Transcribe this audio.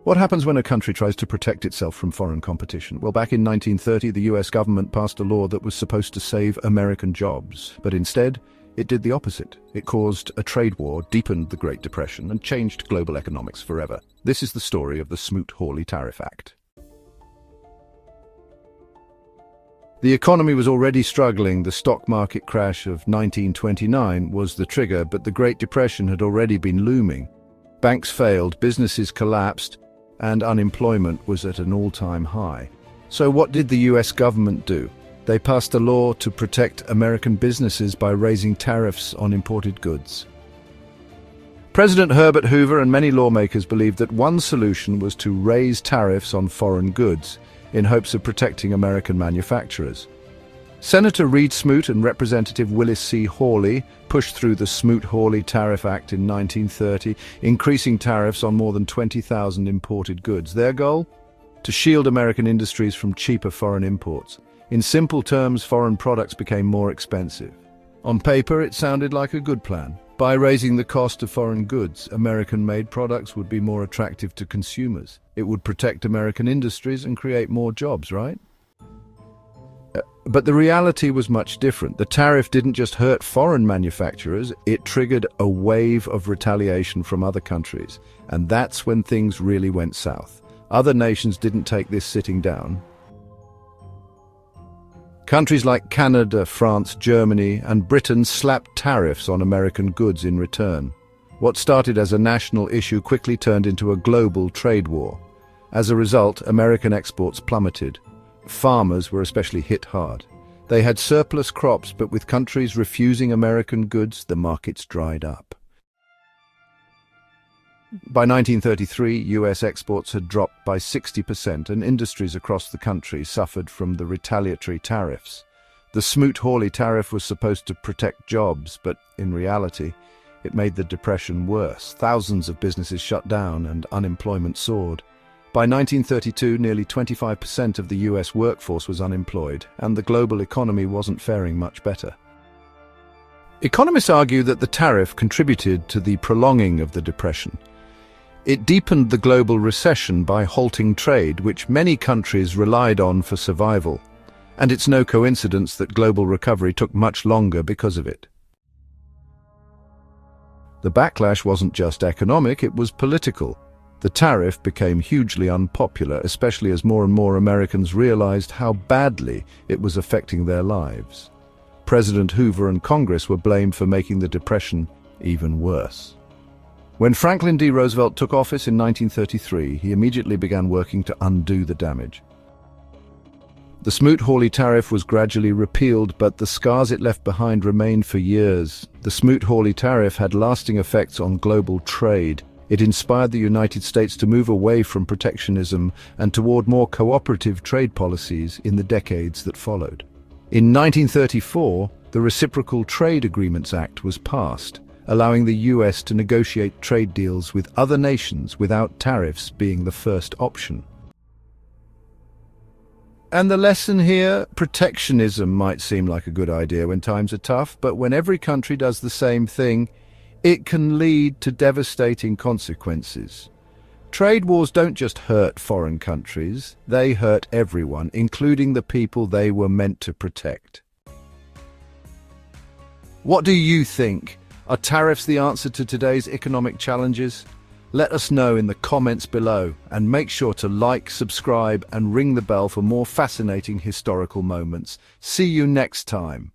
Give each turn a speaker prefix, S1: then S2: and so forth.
S1: What happens when a country tries to protect itself from foreign competition? Well, back in 1930, the US government passed a law that was supposed to save American jobs, but instead, it did the opposite. It caused a trade war, deepened the Great Depression, and changed global economics forever. This is the story of the Smoot-Hawley Tariff Act. The economy was already struggling. The stock market crash of 1929 was the trigger, but the Great Depression had already been looming. Banks failed, businesses collapsed, and unemployment was at an all-time high. So what did the US government do? They passed a law to protect American businesses by raising tariffs on imported goods. President Herbert Hoover and many lawmakers believed that one solution was to raise tariffs on foreign goods in hopes of protecting American manufacturers. Senator Reed Smoot and Representative Willis C. Hawley pushed through the Smoot-Hawley Tariff Act in 1930, increasing tariffs on more than 20,000 imported goods. Their goal? To shield American industries from cheaper foreign imports. In simple terms, foreign products became more expensive. On paper, it sounded like a good plan. By raising the cost of foreign goods, American-made products would be more attractive to consumers. It would protect American industries and create more jobs, right? But the reality was much different. The tariff didn't just hurt foreign manufacturers, it triggered a wave of retaliation from other countries. And that's when things really went south. Other nations didn't take this sitting down. Countries like Canada, France, Germany, and Britain slapped tariffs on American goods in return. What started as a national issue quickly turned into a global trade war. As a result, American exports plummeted. Farmers were especially hit hard. They had surplus crops, but with countries refusing American goods, the markets dried up. By 1933, US exports had dropped by 60%, and industries across the country suffered from the retaliatory tariffs. The Smoot-Hawley tariff was supposed to protect jobs, but in reality, it made the depression worse. Thousands of businesses shut down and unemployment soared. By 1932, nearly 25% of the US workforce was unemployed, and the global economy wasn't faring much better. Economists argue that the tariff contributed to the prolonging of the depression. It deepened the global recession by halting trade, which many countries relied on for survival. And it's no coincidence that global recovery took much longer because of it. The backlash wasn't just economic, it was political. The tariff became hugely unpopular, especially as more and more Americans realized how badly it was affecting their lives. President Hoover and Congress were blamed for making the Depression even worse. When Franklin D. Roosevelt took office in 1933, he immediately began working to undo the damage. The Smoot-Hawley tariff was gradually repealed, but the scars it left behind remained for years. The Smoot-Hawley tariff had lasting effects on global trade. It inspired the United States to move away from protectionism and toward more cooperative trade policies in the decades that followed. In 1934, the Reciprocal Trade Agreements Act was passed, allowing the US to negotiate trade deals with other nations without tariffs being the first option. And the lesson here, protectionism might seem like a good idea when times are tough, but when every country does the same thing, it can lead to devastating consequences. Trade wars don't just hurt foreign countries, they hurt everyone, including the people they were meant to protect. What do you think? Are tariffs the answer to today's economic challenges? Let us know in the comments below, and make sure to like, subscribe, and ring the bell for more fascinating historical moments. See you next time.